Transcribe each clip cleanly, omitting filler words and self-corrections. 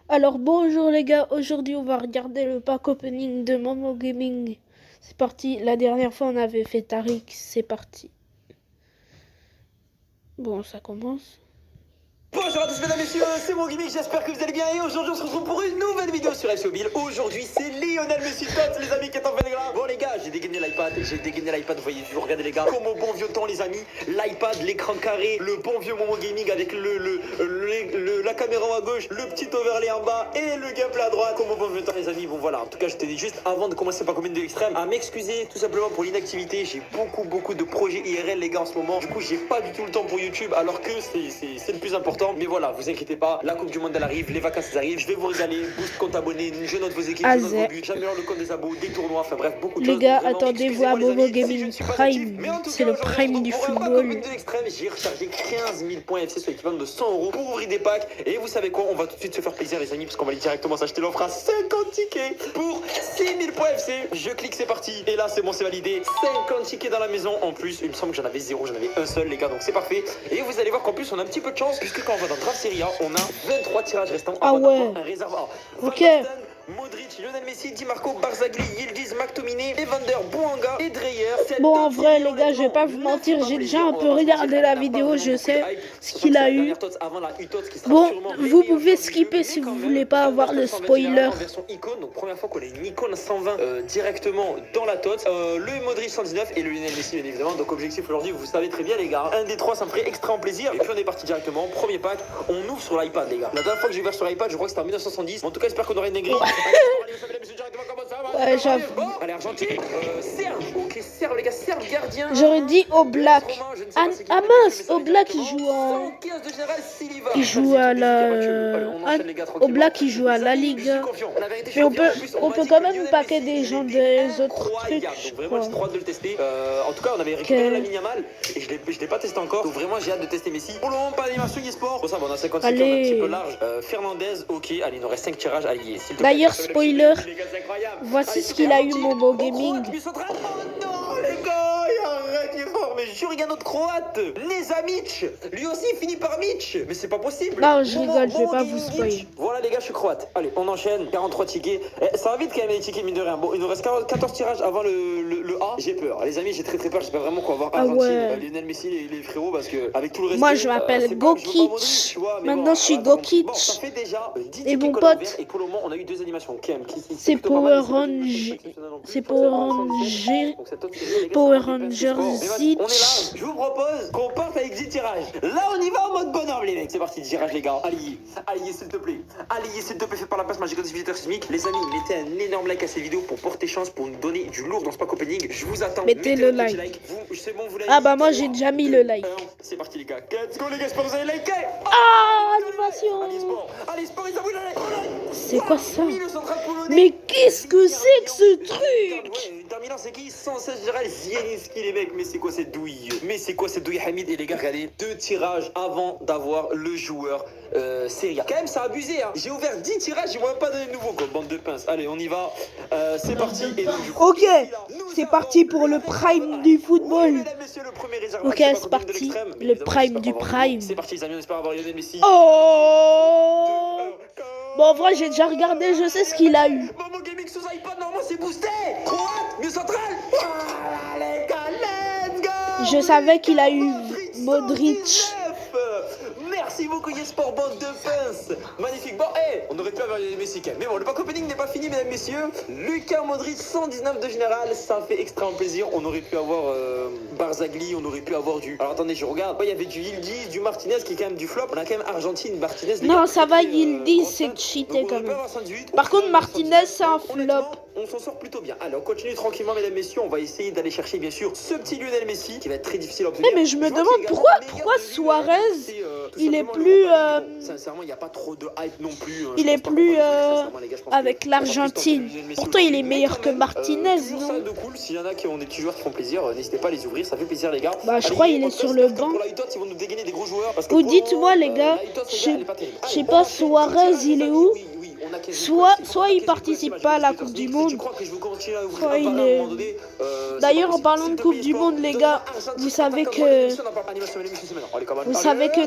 Alors bonjour les gars, aujourd'hui on va regarder le pack opening de Momo Gaming. C'est parti, la dernière fois on avait fait Tariq, c'est parti. Bon, ça commence. Bonjour à tous mesdames et messieurs, c'est mon gimmick, j'espère que vous allez bien et aujourd'hui on se retrouve pour une nouvelle vidéo sur FC Mobile. Aujourd'hui c'est Lionel Messi Tots les amis qui est en fait là. Bon les gars, j'ai dégainé l'iPad, vous voyez, vous regardez les gars, comme au bon vieux temps les amis, l'iPad, l'écran carré, le bon vieux Momo Gaming avec la caméra à gauche, le petit overlay en bas et le gameplay à droite, comme au bon vieux temps les amis. Bon voilà, en tout cas je tenais juste avant de commencer par commune de l'extrême à m'excuser tout simplement pour l'inactivité. J'ai beaucoup de projets IRL les gars en ce moment, du coup j'ai pas du tout le temps pour YouTube alors que c'est le plus important. Mais voilà, vous inquiétez pas, la Coupe du Monde elle arrive, les vacances elles arrivent, je vais vous régaler, boost compte abonné, je note vos équipes, je note vos buts, j'améliore le compte des abos, des tournois, enfin bref, beaucoup de choses. Les gars, Vraiment, attendez-vous à Momo Gaming Prime, c'est le prime du football. J'ai rechargé 15 000 points FC sur l'équivalent de 100 € pour ouvrir des packs. Et vous savez quoi, on va tout de suite se faire plaisir les amis, parce qu'on va aller directement s'acheter l'offre à 50 tickets pour 6 000 points FC. Je clique, c'est parti, et là c'est bon, c'est validé. 50 tickets dans la maison, en plus, il me semble que j'en avais 0, j'en avais un seul les gars, donc c'est parfait. Et vous allez voir qu'en plus on a un petit peu de chance, puisque quand on va dans Draft Serie A, on a 23 tirages restants. Ah ouais. Un réservoir. Ok. Modric, Lionel Messi, Di Marco, Barzagli, Yildiz, McTominay, Evander, Bouanga et Dreyer. Bon, en vrai les gars, je vais pas vous mentir, j'ai déjà un peu regardé la vidéo, je sais ce qu'il a eu. Bon, vous pouvez skipper si vous voulez pas avoir le spoiler. Version icône, donc première fois qu'on a une icône 120 directement dans la TOTS. Le Modric 119 et le Lionel Messi bien évidemment. Donc objectif aujourd'hui, vous savez très bien les gars, un des trois ça me ferait extrêmement plaisir. Et puis on est parti directement, premier pack, on ouvre sur l'iPad les gars. La dernière fois que j'ai ouvert sur l'iPad, je crois que c'était en 1970. En tout cas, j'espère qu'on aurait une gris. Ouais, j'avoue. Allez, Argentine, Serge, ok, Serge, les gars, Serge, gardien. J'aurais dit au Black. Ah mince, au Black il joue en... Il joue à la... Au Black il joue à la Ligue. Mais on peut quand même paquer des gens des autres trucs. Vraiment, j'ai trop hâte de le tester. En tout cas, on avait récupéré la Yamal et je l'ai pas testé encore. Donc vraiment, j'ai hâte de tester Messi. Pour le moment, pas d'animation e-sport. Bon, ça va, on a 56 on est un petit peu large. Fernandez, ok. Allez, il nous reste 5 tirages. Allez, d'ailleurs, spoiler. Voici ce qu'il a eu, Momo Gaming. Oh non, les gars, arrête, il est fort. Mais je regarde notre croate, Nezamic. Lui aussi, il finit par Mitch. Mais c'est pas possible. Non, je rigole, je vais pas vous spoiler. Voilà, les gars, je suis croate. Allez, on enchaîne. 43 tickets. Ça va vite quand même, les tickets, mine de rien. Bon, il nous reste 14 tirages avant le A. J'ai peur. Les amis, j'ai très peur. J'espère vraiment qu'on va avoir Argentine, Lionel Messi, les frérots, parce que avec tout le reste. Moi, je m'appelle Gokic. Maintenant, je suis Gokic. Ça fait déjà 10 et mon pote. Et pour le moment, on a eu 2 animations. C'est Power Rangers. C'est Power Rangers. Power Rangers Zitch. On est là. Je vous propose qu'on parte avec 10 tirages. Là, on y va en mode bonhomme, les mecs. C'est parti, tirage, les gars. Alliez, s'il te plaît. Alliez, s'il te plaît, fait par la passe magique des visiteurs sismiques. Les amis, mettez un énorme like à cette vidéo pour porter chance, pour nous donner du lourd dans ce pack opening. Je vous attends. Mettez le like. Ah bah moi j'ai déjà mis le like. C'est parti les gars. Let's go les gars, j'espère que vous allez liker. Ah, animation. Allez sport, ils avouent la like. C'est quoi ça? Mais qu'est-ce que c'est que ce truc? Terminant, c'est qui? 116 général Zielinski les mecs. Mais c'est quoi cette douille? Hamid? Et les gars, regardez, 2 tirages avant d'avoir le joueur Serie A. Quand même, ça a abusé hein. J'ai ouvert 10 tirages, ils m'ont même pas donné de nouveau quoi. Bande de pinces. Allez, on y va. C'est parti. Et donc, ok, c'est parti pour le prime du football. Ok, c'est parti. Le prime du prime. C'est parti les amis, on espère avoir Lionel Messi. Oh! Bon, en vrai, j'ai déjà regardé, je sais ce qu'il a eu. Momo Gaming sous iPad, normalement c'est boosté. Croate, mieux central. Voilà les gars, let's go. Je savais qu'il a eu Modric. Merci beaucoup Yesport, bande de pinces. Magnifique. Bon, on aurait pu avoir les Messi quand même. Mais bon, le pack opening n'est pas fini, mesdames, messieurs. Lucas Modric, 119 de général. Ça fait extrêmement plaisir. On aurait pu avoir Barzagli, on aurait pu avoir du... Alors attendez, je regarde. Il y avait du Yildiz, du Martinez qui est quand même du flop. On a quand même Argentine, Martinez. Non, ça va, Yildiz, c'est cheaté quand même. Par contre, Martinez, c'est un flop. On s'en sort plutôt bien. Allez, on continue tranquillement, mesdames, messieurs. On va essayer d'aller chercher, bien sûr, ce petit Lionel Messi qui va être très difficile à obtenir. Mais je me demande pourquoi Suarez, il est plus... Sincèrement, il n'y a pas trop de hype non plus. Il est plus avec l'Argentine. Pourtant, il est meilleur que Martinez, non? Ça de cool. S'il y en a qui ont des petits joueurs qui font plaisir, n'hésitez pas à les ouvrir. Ça fait plaisir, les gars. Bah, je crois qu'il est sur le banc. Ou dites-moi, les gars, je sais pas, Suarez, il est où? soit il participe pas à la Coupe du Monde, soit il est... D'ailleurs, en parlant de Coupe du Monde, les gars, vous savez que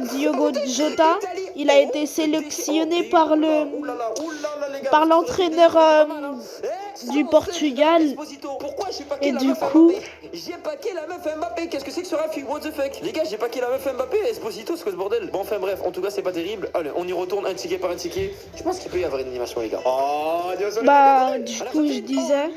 Diogo Jota, il a été sélectionné par l'entraîneur du Portugal. Et du coup, j'ai paqué la meuf Mbappé. Qu'est-ce que c'est que ce rafi? What the fuck? Les gars, j'ai paqué la meuf Mbappé. Esposito, c'est quoi ce bordel? Bon, enfin bref, en tout cas, c'est pas terrible. Allez, on y retourne un ticket par un ticket. Je pense qu'il peut y avoir une animation, les gars. Oh, du coup, je disais,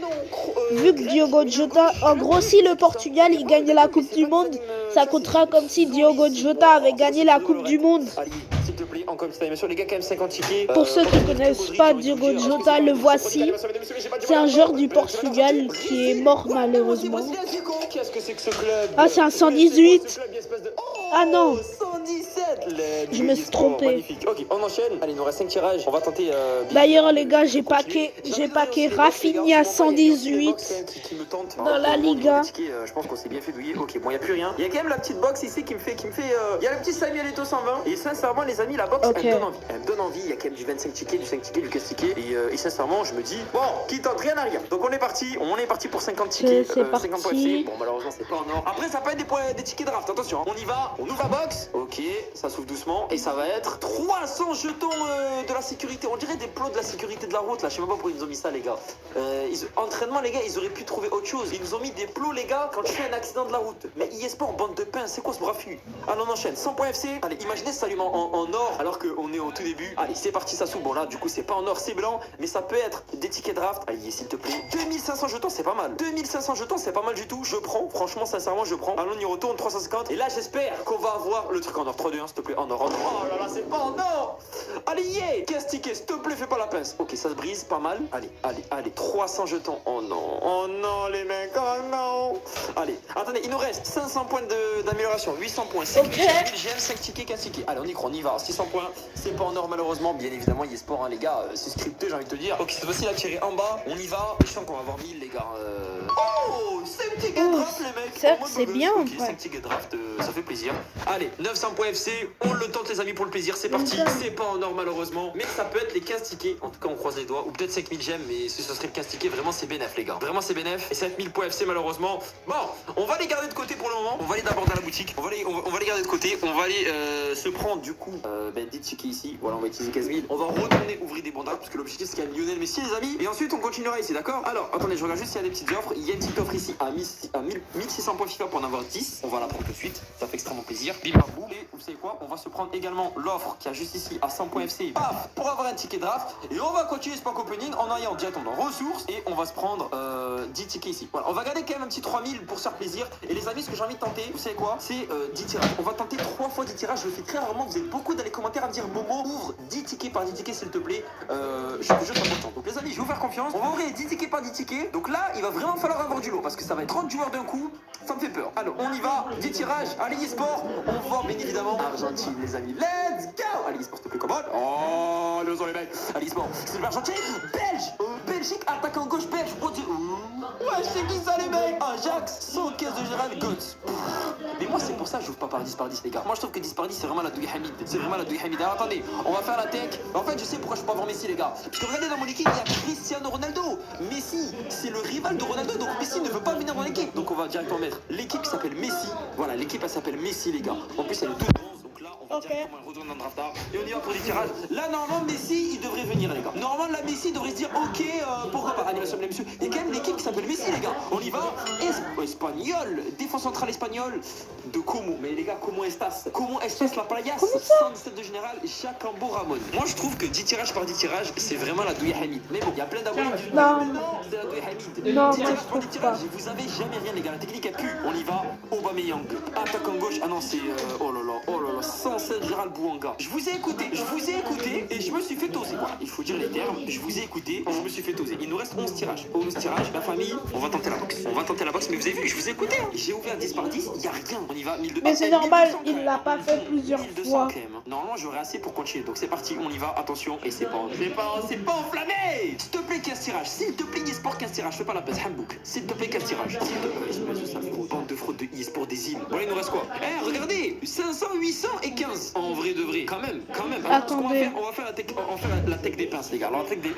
vu que Diogo Jota, en gros, si le Portugal il gagne la Coupe du Monde, ça comptera comme si Diogo Jota avait gagné la Coupe du Monde. Ali, s'il te plaît, encore une petite animation. Les gars, quand même 50 tickets. Pour ceux qui connaissent pas Diogo Jota, le voici. C'est un joueur du Portugal qui est mort malheureusement. Qu'est-ce que c'est que ce club? Ah, c'est un 118. Ah non, 117. je me suis trompé. Magnifique. Ok, on enchaîne. Allez, il nous reste 5 tirages. On va tenter. D'ailleurs, les gars, j'ai paqué Rafinha 118 dans la Liga. Je pense qu'on s'est bien fait douiller. Ok, bon, il n'y a plus rien. Il y a quand même la petite box ici qui me fait. Il y a le petit Samuel Eto'o 120. Et sincèrement, les amis, la box, elle me donne envie. Elle me donne envie. Il y a quand même du 25 tickets, du 5 tickets, du 15 tickets. Et sincèrement, je me dis, bon, qui tente rien à rien. Donc, on est parti. On est parti pour 50 tickets. C'est parti. 50 points FC. Bon, malheureusement, c'est pas en or. Après, ça peut être des tickets draft. Attention, on y va. On ouvre la box. Ok, ça s'ouvre doucement. Et ça va être 300 jetons de la sécurité. On dirait des plots de la sécurité de la route. Là, je sais même pas pourquoi ils nous ont mis ça, les gars. Entraînement, les gars, ils auraient pu trouver autre chose. Ils nous ont mis des plots, les gars, quand tu fais un accident de la route. Mais eSport, bande de pain, c'est quoi ce brafu? Allez, on enchaîne. 100 points FC. Allez, imaginez ça s'allume en or alors qu'on est au tout début. Allez, c'est parti, ça s'ouvre. Bon, là, du coup, c'est pas en or, c'est blanc. Mais ça peut être des tickets draft. Allez, s'il te plaît. 2500 jetons, c'est pas mal. 2500 jetons, c'est pas mal du tout. Je prends. Franchement, sincèrement, je prends. Allons, on y retourne. 350. Et là, j'espère qu'on va avoir le truc en or. 3, 2, 1, s'il te plaît. En or, en or. Oh là là, c'est pas en or. Allez, yeah. 15 tickets, s'il te plaît, fais pas la pince. Ok, ça se brise, pas mal. Allez. 300 jetons. Oh non, les mecs. Oh non. Allez, attendez, il nous reste 500 points d'amélioration. 800 points. 5 tickets, j'aime 5 tickets, 15 tickets. Allez, on y croit, on y va. 600 points. C'est pas en or, malheureusement. Bien évidemment, eSport, hein, les gars. C'est scripté, j'ai envie de te dire. Ok, c'est facile à tirer en bas. On y va. Je sens qu'on va avoir 1000, les gars. Oh, 5 tickets draft, les mecs. C'est bien, ok, 5 tickets draft, ça fait plaisir. Allez, 900 points FC. On le tente, les amis, pour le plaisir. C'est parti. C'est pas en or, malheureusement. Mais ça peut être les 15 tickets. En tout cas, on croise les doigts. Ou peut-être 5000 gemmes. Mais si ce serait le 15 tickets, vraiment, c'est bénef, les gars. Vraiment, c'est bénef. Et 7000 points FC, malheureusement. Bon, on va les garder de côté pour le moment. On va aller d'abord dans la boutique. On va les garder de côté. On va aller se prendre, du coup, 10 tickets ici. Voilà, on va utiliser 15 000. On va retourner ouvrir des bandages. Parce que l'objectif, c'est qu'il y a Lionel Messi, les amis. Et ensuite, on continuera ici, d'accord? Alors, attendez, je regarde juste s'il y a des petites offres. Il y a une petite offre ici à 1600 points FIFA pour en avoir 10. On va la prendre tout de suite. Ça fait extrêmement plaisir. Bim bam boum. Et vous savez quoi? On va se prendre également l'offre qui a juste ici à 100 points FC. Paf, pour avoir un ticket draft. Et on va continuer ce pack opening en allant directement dans ressources. Et on va se prendre 10 tickets ici. Voilà, on va garder quand même un petit 3000 pour se faire plaisir. Et les amis, ce que j'ai envie de tenter, vous savez quoi? C'est 10 tirages. On va tenter 3 fois 10 tirages. Je le fais très rarement. Vous êtes beaucoup dans les commentaires à me dire Momo, ouvre 10 tickets par 10 tickets, s'il te plaît. Je te jure, pas de chance. Donc, les amis, je vais vous faire confiance. On va ouvrir 10 tickets par 10 tickets. Donc là, il va vraiment falloir avoir du lot parce que ça va être 30 joueurs d'un coup. Ça me fait peur. Alors, on y va. 10 tirages. Allez, eSport. On va bien évidemment Argentine, les amis. Let's go. Allez, eSport, s'il te plaît, comment? Oh, le son, les mecs. Allez, eSport. C'est l'Argentine. Belge. Belgique, attaquant gauche belge. Ouais, c'est qui ça, les mecs? Ajax, 115 de Gérald Götze. Mais moi, c'est pour ça que j'ouvre pas par 10 par 10, les gars. Moi, je trouve que 10 par 10, c'est vraiment la douille Hamid. C'est vraiment la douille Hamid. Alors, attendez, on va faire la tech. En fait, je sais pourquoi je peux pas avoir Messi, les gars. Parce que regardez, dans mon équipe, il y a Cristiano Ronaldo. Messi, c'est le rival de Ronaldo. Donc, Messi ne veut pas venir dans l'équipe. Donc, on va directement mettre l'équipe qui s'appelle Messi. Voilà, l'équipe, elle s'appelle Messi, les gars. En plus, elle est toute bronze. Donc là, on va directement retourner dans le draft. Et on y va pour des tirages. Là, normalement, Messi, il devrait venir, les gars. Normalement, là, Messi devrait se dire, ok, pourquoi pas? Animation de monsieur. Il y a quand même l'équipe qui s'appelle Messi, les gars. On y va. Espagnol. Défense centrale espagnole de Como. Mais les gars, comment estas? Comment estas la playas? 117 de général, Chacambo Ramon. Moi, je trouve que 10 tirages par 10 tirages, c'est vraiment la douille Hamid. Mais bon, il y a plein d'abonnés qui disent non, c'est la douille Hamid. Non, 10 tirages par 10 tirages, vous avez jamais rien, les gars. La technique a pu. On y va. Aubameyang. Attaquant gauche. Ah non, c'est. Oh là là. 107 Gérald Bouanga. Je vous ai écouté et je me suis fait toser. Voilà, il faut dire les termes. Je vous ai écouté, je me suis fait toser. Il nous reste 11 tirages. 11 tirages, la famille, on va tenter la box. Mais vous avez vu, je vous ai écouté. J'ai ouvert 10 par 10, il n'y a rien. On y va, 1200. Mais c'est normal, il l'a pas fait plusieurs 1200 fois. quand même. Normalement, j'aurais assez pour continuer. Donc c'est parti, on y va. Attention, et c'est pas enflammé. S'il te plaît, 15 tirages. S'il te plaît, eSport, 15 tirages. Fais pas la passe, Hambouk. S'il te plaît, 15 tirages. Espèce de sale fraude. Bande de fraude de eSport des îles. Voilà, il nous reste quoi? Regardez, 500, 800 et 15. En vrai de vrai. Quand même. Attendez. On va faire la tech des pains. pinces, les gars. Alors, la tech des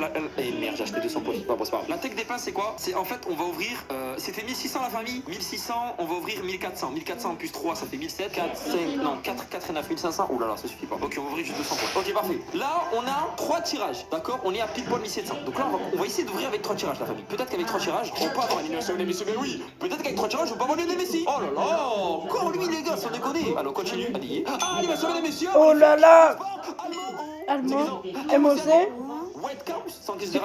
merde, j'ai acheté 200 points. Bon, c'est pas grave. La tech des pinces, c'est quoi? C'est en fait, on va ouvrir. C'était 1600 la famille. 1600, on va ouvrir 1400. 1400 plus 3, ça fait 1700. 4, 5, non, 4 et 9, 1500. Ouh là là, ça suffit pas. Ok, on va ouvrir juste 200 points. Ok, parfait. Là, on a 3 tirages. D'accord? On est à pile poil 1700. Donc là, on va essayer d'ouvrir avec 3 tirages, la famille. Peut-être qu'avec 3 tirages, on peut avoir l'animation de Messi. Mais oui, peut-être qu'avec 3 tirages, on peut avoir Lionel Messi. Oh là là, encore lui, les gars, sans déconner. Alors, continue. Allez. Ah, animation de Messi. Oh là là. Allemand. MOC. C'est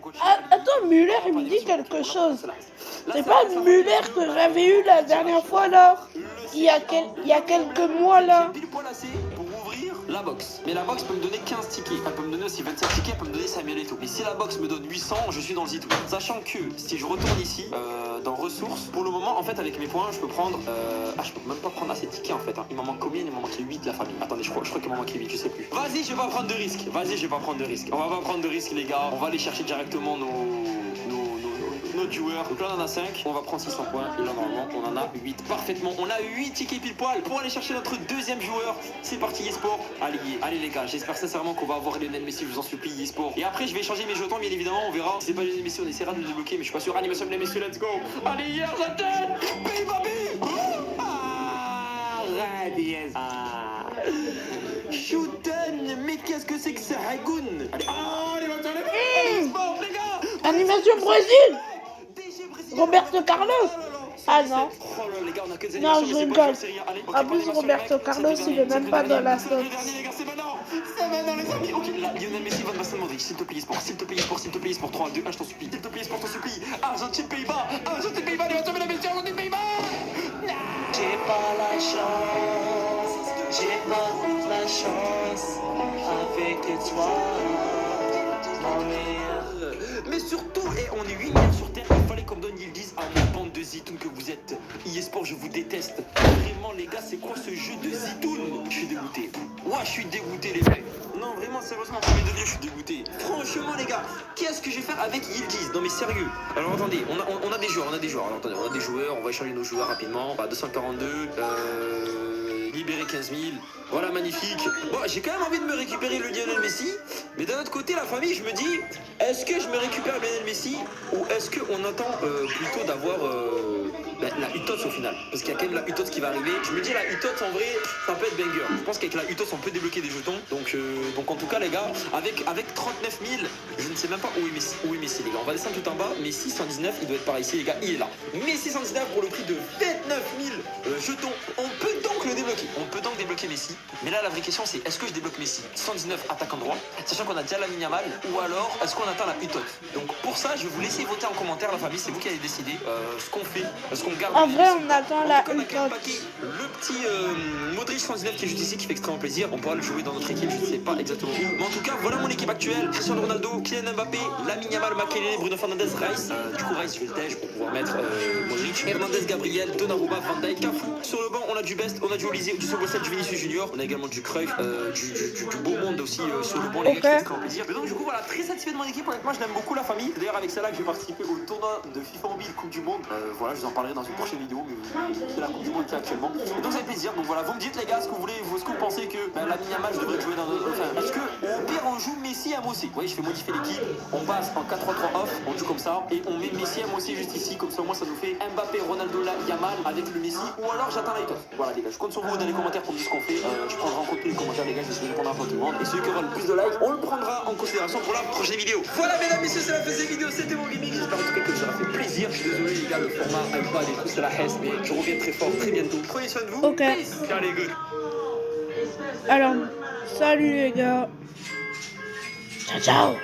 quoi ça? Attends, Muller, il me dit quelque chose. C'est pas Muller que j'avais eu la dernière fois là. Il y a quelques mois là. La box. Mais la box peut me donner 15 tickets. Elle peut me donner aussi 27 tickets, elle peut me donner Samuel et tout. Mais si la box me donne 800, je suis dans le Zitou. Sachant que si je retourne ici, dans ressources, pour le moment, en fait, avec mes points, je peux prendre. Je peux même pas prendre assez de tickets en fait. Hein. Il m'en manque combien? Il m'en manquait 8 la famille. Attendez, je crois qu'il m'en manquait 8, je sais plus. Vas-y, je vais pas prendre de risques. Vas-y, je vais pas prendre de risques. On va pas prendre de risques, les gars. On va aller chercher directement nos joueurs. Donc là on en a 5, on va prendre 600 points et là normalement on en a 8 parfaitement. On a 8 tickets pile poil pour aller chercher notre deuxième joueur. C'est parti eSport. Allez les gars, j'espère sincèrement qu'on va avoir Lionel Messi, je vous en supplie eSport. Et après je vais changer mes jetons bien évidemment, on verra. Si c'est pas Lionel Messi, on essaiera de le débloquer mais je suis pas sûr. Animation de Messi, let's go. Allez hier j'attends. Shooten, mais qu'est-ce que c'est que ça Hagoun? Allez, eSport les gars. Animation Brésil. Roberto Carlos. Ah non. Non, je rigole. En plus, Roberto Carlos, il est même pas dans la sauce. C'est maintenant les amis. Ok, là, Lionel Messi va me demander. S'il te plaît, sport, s'il te plaît, sport, s'il te plaît, sport. 3, 2, 1, je t'en supplie. S'il te plaît, sport, t'en supplie. Argentine, Pays-Bas. Argentine, Pays-Bas. Il va tomber la belle Argentine, Pays-Bas. J'ai pas la chance. J'ai pas la chance. Avec toi. Mais surtout, on est 8 milliards sur Terre, il fallait qu'on me donne Yildiz à ma bande de zitoun que vous êtes. eSport, je vous déteste. Vraiment, les gars, c'est quoi ce jeu de zitoun? Je suis dégoûté. Ouais, je suis dégoûté, les mecs. Non, vraiment, sérieusement, premier degré, je suis dégoûté. Franchement, les gars, qu'est-ce que je vais faire avec Yildiz? Non, mais sérieux. Alors, attendez, on a des joueurs, Alors, attendez, on a des joueurs, on va échanger nos joueurs rapidement. 242, libérer 15 000. Voilà, magnifique. Bon, j'ai quand même envie de me récupérer le Lionel Messi. Mais d'un autre côté, la famille, je me dis, est-ce que je me récupère Lionel Messi ou est-ce qu'on attend plutôt d'avoir la UTOTS au final? Parce qu'il y a quand même la UTOTS qui va arriver. Je me dis, la UTOTS, en vrai, ça peut être banger. Je pense qu'avec la UTOTS, on peut débloquer des jetons. Donc en tout cas, les gars, avec 39 000, je ne sais même pas où est Messi, les gars. On va descendre tout en bas. Messi 119, il doit être par ici, les gars. Il est là. Messi 119 pour le prix de 29 000 jetons. On peut donc le débloquer. On peut donc débloquer Messi. Mais là, la vraie question, c'est est-ce que je débloque Messi 119 attaquant droit, sachant qu'on a déjà Lamine Yamal, ou alors est-ce qu'on attend la UTOT? Donc pour ça, je vais vous laisser voter en commentaire, la famille, c'est vous qui allez décider ce qu'on fait, ce qu'on garde. En vrai, on attend la UTOT. Le petit Modric 119 qui est juste ici, qui fait extrêmement plaisir. On pourra le jouer dans notre équipe, je ne sais pas exactement où. Mais en tout cas, voilà mon équipe actuelle. Cristiano Ronaldo, Kylian Mbappé, Lamine Yamal, Makelele, Bruno Fernandes, Rice. Du coup, Rice, je vais le tège pour pouvoir mettre Modric, Hernandez, Gabriel, Donnarumma, Van Dijk, Cafu. Sur le banc, on a du Best, on a du Olysée, du Soboslai, du Vinicius Junior. On a également du Cruyff, du beau monde aussi sur le banc, les gars, qui fait plaisir. Mais donc, du coup, voilà, très satisfait de mon équipe. Honnêtement, je l'aime beaucoup, la famille. C'est d'ailleurs avec celle-là que j'ai participé au tournoi de FIFA Mobile Coupe du Monde. Voilà, je vous en parlerai dans une prochaine vidéo, mais c'est la Coupe du Monde qui est actuellement. Et donc, ça fait plaisir. Donc, voilà, vous me dites, les gars, ce que vous voulez, ce que vous pensez que Lamine Yamal, je devrais jouer dans notre. Enfin, est-ce que au pire, on joue Messi à Mossi? Vous voyez, je fais modifier l'équipe. On passe en 4-3-3 off, on joue comme ça. Et on met Messi à Mossi juste ici. Comme ça, au moins, ça nous fait Mbappé, Ronaldo, Yamal avec le Messi. Ou alors, j'attends la UTOS. Voilà, les gars, je compte sur vous dans les commentaires pour me dire ce qu'on fait. Je prendrai en compte tous les commentaires, les gars, je vais répondre à tout le monde. Et celui qui aura le plus de likes, on le prendra en considération pour la prochaine vidéo. Voilà, mesdames, messieurs, c'est la fin de cette vidéo. C'était mon gimmick. J'espère en tout cas que ça m'a fait plaisir. Je suis désolé, les gars, le format iPad et tout, c'est la haisse, mais je reviens très fort, très bientôt. Prenez soin de vous. Ok. Peace. Allez, good. Alors, salut les gars. Ciao, ciao.